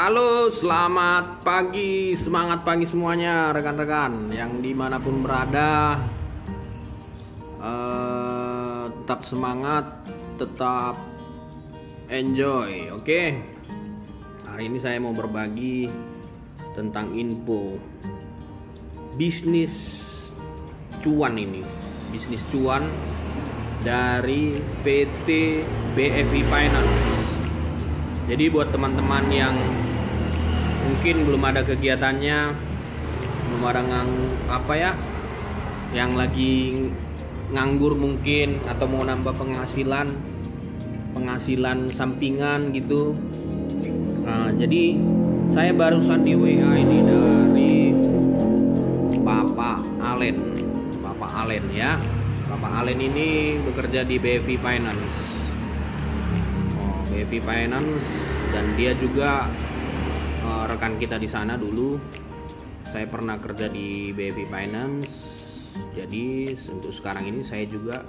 Halo, selamat pagi, semangat pagi semuanya rekan-rekan yang dimanapun berada. Tetap semangat, tetap enjoy, oke? Hari ini saya mau berbagi tentang info bisnis cuan ini, bisnis cuan dari PT BFI Finance. Jadi buat teman-teman yang mungkin belum ada kegiatannya, belum ada yang lagi nganggur mungkin, atau mau nambah penghasilan sampingan gitu. Nah, jadi saya barusan di WA ini dari Bapak Alen ya. Bapak Alen ini bekerja di BFI Finance. BFI Finance, dan dia juga rekan kita di sana dulu. Saya pernah kerja di BFI Finance. Jadi untuk sekarang ini saya juga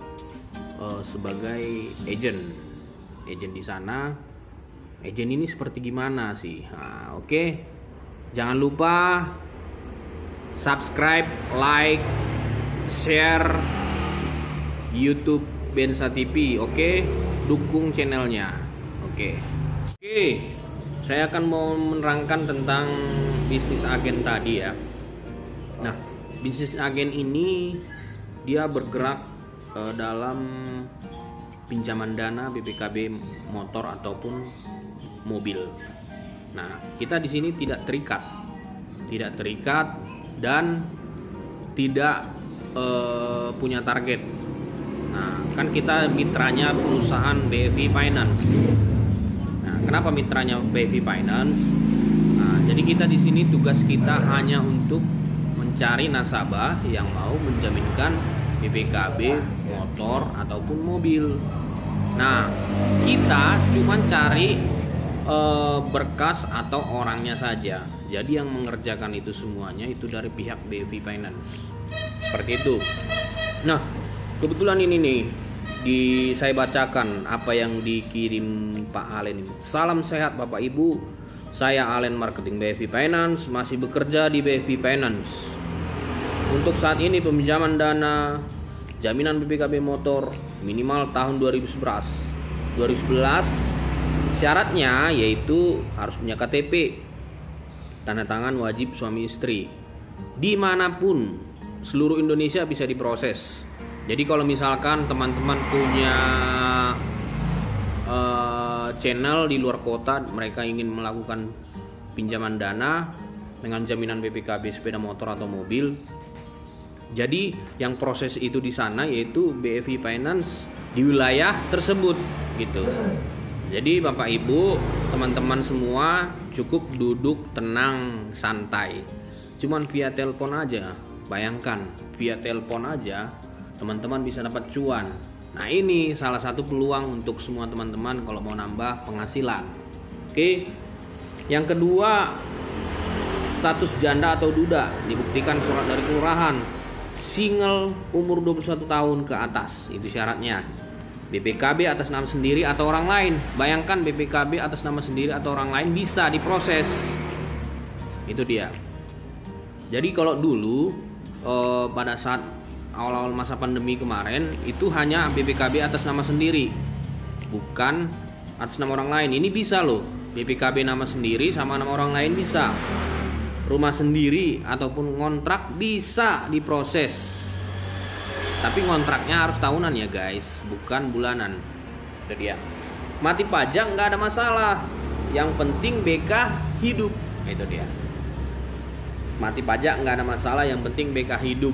sebagai agent di sana. Agent ini seperti gimana sih? Nah, oke. Jangan lupa subscribe, like, share YouTube Bensa TV, oke? Dukung channelnya. Oke, saya akan mau menerangkan tentang bisnis agen tadi ya. Nah, bisnis agen ini dia bergerak dalam pinjaman dana BPKB motor ataupun mobil. Nah, kita di sini tidak terikat dan tidak punya target. Nah, kan kita mitranya perusahaan BFI Finance. Kenapa mitranya BFI Finance? Nah, jadi kita di sini tugas kita hanya untuk mencari nasabah yang mau menjaminkan BPKB motor ataupun mobil. Nah, kita cuma cari berkas atau orangnya saja. Jadi yang mengerjakan itu semuanya itu dari pihak BFI Finance. Seperti itu. Nah, kebetulan ini nih saya bacakan apa yang dikirim Pak Alen ini. Salam sehat Bapak Ibu, saya Alen Marketing BFI Finance, masih bekerja di BFI Finance. Untuk saat ini peminjaman dana jaminan BPKB motor minimal tahun 2011. Syaratnya yaitu harus punya KTP, tanda tangan wajib suami istri. Dimanapun seluruh Indonesia bisa diproses. Jadi kalau misalkan teman-teman punya channel di luar kota, mereka ingin melakukan pinjaman dana dengan jaminan BPKB sepeda motor atau mobil, jadi yang proses itu di sana yaitu BFI Finance di wilayah tersebut gitu. Jadi Bapak Ibu, teman-teman semua cukup duduk tenang, santai. Cuman via telepon aja. Bayangkan, via telepon aja teman-teman bisa dapat cuan. Nah, ini salah satu peluang untuk semua teman-teman kalau mau nambah penghasilan. Oke. Yang kedua, status janda atau duda dibuktikan surat dari kelurahan. Single umur 21 tahun ke atas, itu syaratnya. BPKB atas nama sendiri atau orang lain. Bayangkan BPKB atas nama sendiri atau orang lain bisa diproses. Itu dia. Jadi kalau dulu pada saat awal-awal masa pandemi kemarin itu hanya BPKB atas nama sendiri, bukan atas nama orang lain. Ini bisa loh, BPKB nama sendiri sama nama orang lain bisa. Rumah sendiri ataupun ngontrak bisa diproses. Tapi ngontraknya harus tahunan ya guys, bukan bulanan. Itu dia. Mati pajak nggak ada masalah. Yang penting BK hidup. Itu dia. Mati pajak nggak ada masalah, yang penting BK hidup.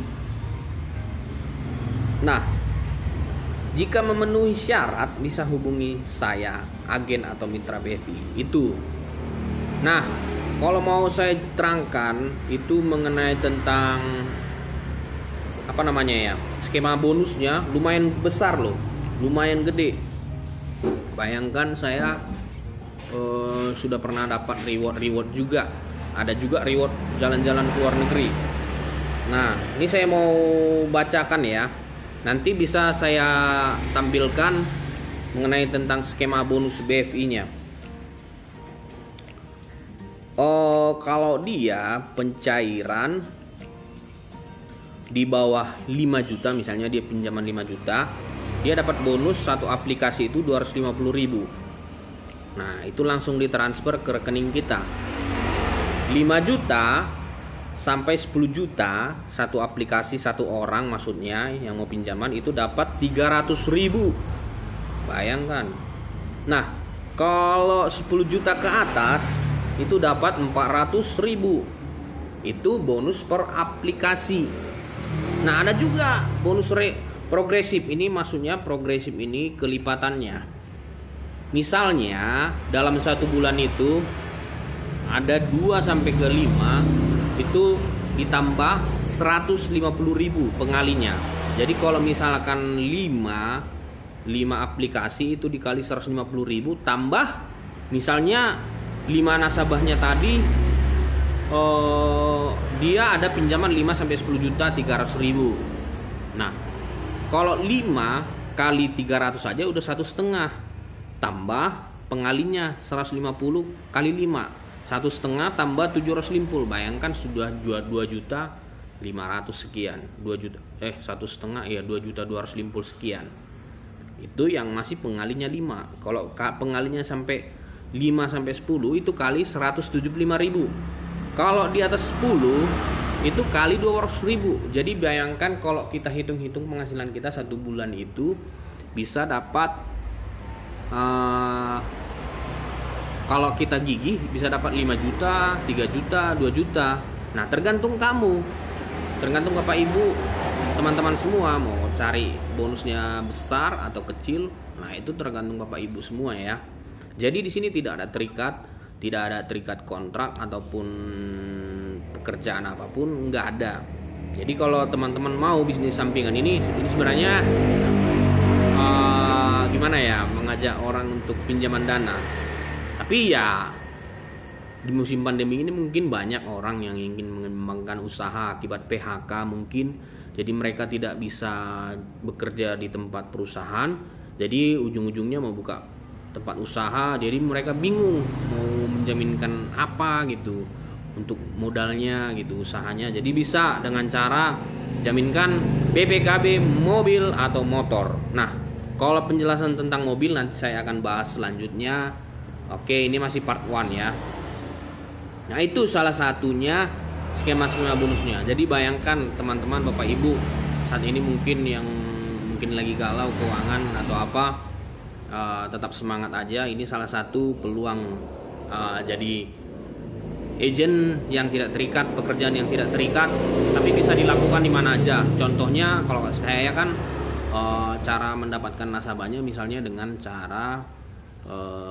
Nah, jika memenuhi syarat bisa hubungi saya, agen atau mitra BFI. Itu. Nah, kalau mau saya terangkan itu mengenai tentang skema bonusnya lumayan besar loh, lumayan gede. Bayangkan saya sudah pernah dapat reward juga. Ada juga reward jalan-jalan ke luar negeri. Nah, ini saya mau bacakan ya. Nanti bisa saya tampilkan mengenai tentang skema bonus BFI-nya. Oh, kalau dia pencairan di bawah 5 juta, misalnya dia pinjaman 5 juta, dia dapat bonus satu aplikasi itu 250.000. Nah, itu langsung ditransfer ke rekening kita. 5 juta sampai 10 juta satu aplikasi, satu orang maksudnya yang mau pinjaman itu dapat 300.000. Bayangkan. Nah, kalau 10 juta ke atas itu dapat 400.000. Itu bonus per aplikasi. Nah, ada juga bonus progresif. Ini maksudnya progresif ini kelipatannya. Misalnya dalam satu bulan itu ada 2 sampai ke 5, itu ditambah 150.000 pengalinya. Jadi kalau misalkan 5 aplikasi itu dikali 150.000 tambah misalnya 5 nasabahnya tadi, dia ada pinjaman 5 sampai 10 juta 300.000. Nah, kalau 5 kali 300 saja udah 1,5, tambah pengalinya 150 kali 5, 1,5 tambah 750. Bayangkan sudah 2.500.000 sekian. 1,5 ya 2.250.000 sekian. Itu yang masih pengalinya 5. Kalau pengalinya sampai 5 sampai 10 itu kali 175.000. Kalau di atas 10 itu kali 200.000. Jadi bayangkan kalau kita hitung-hitung penghasilan kita satu bulan itu bisa dapat, kalau kita gigih bisa dapat 5 juta, 3 juta, 2 juta. Nah, tergantung kamu, tergantung Bapak Ibu, teman-teman semua mau cari bonusnya besar atau kecil. Nah, itu tergantung Bapak Ibu semua ya. Jadi di sini tidak ada terikat kontrak ataupun pekerjaan apapun, nggak ada. Jadi kalau teman-teman mau bisnis sampingan ini sebenarnya gimana ya, mengajak orang untuk pinjaman dana. Tapi ya di musim pandemi ini mungkin banyak orang yang ingin mengembangkan usaha akibat PHK mungkin. Jadi mereka tidak bisa bekerja di tempat perusahaan. Jadi ujung-ujungnya mau buka tempat usaha. Jadi mereka bingung mau menjaminkan apa gitu untuk modalnya gitu, usahanya. Jadi bisa dengan cara jaminkan BPKB mobil atau motor. Nah, kalau penjelasan tentang mobil nanti saya akan bahas selanjutnya. Oke, ini masih part 1 ya. Nah, itu salah satunya skema-skema bonusnya. Jadi bayangkan teman-teman Bapak Ibu saat ini mungkin lagi galau keuangan atau apa, tetap semangat aja. Ini salah satu peluang jadi agent yang tidak terikat, pekerjaan yang tidak terikat, tapi bisa dilakukan di mana aja. Contohnya kalau saya kan cara mendapatkan nasabahnya misalnya dengan cara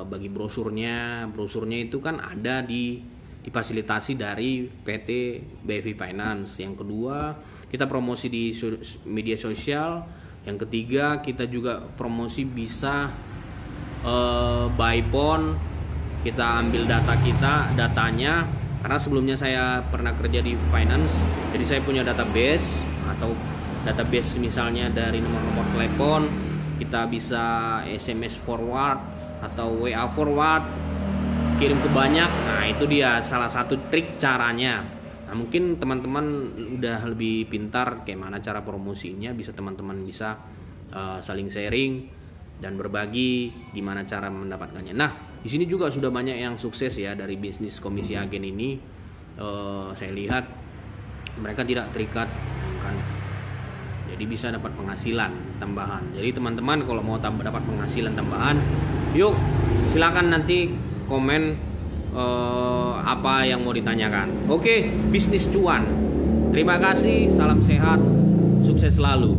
bagi brosurnya itu kan ada difasilitasi dari PT BFI Finance. Yang kedua, kita promosi di media sosial. Yang ketiga, kita juga promosi bisa by phone. Kita ambil datanya karena sebelumnya saya pernah kerja di finance, jadi saya punya database misalnya dari nomor-nomor telepon, kita bisa SMS forward atau WA forward, kirim ke banyak. Nah, itu dia salah satu trik caranya. Nah, mungkin teman-teman udah lebih pintar kayak mana cara promosinya, teman-teman bisa saling sharing dan berbagi gimana cara mendapatkannya. Nah, di sini juga sudah banyak yang sukses ya dari bisnis komisi agen ini. Saya lihat mereka tidak terikat kan. Jadi bisa dapat penghasilan tambahan. Jadi teman-teman kalau mau dapat penghasilan tambahan, yuk silakan nanti komen apa yang mau ditanyakan. Oke, bisnis cuan. Terima kasih, salam sehat, sukses selalu.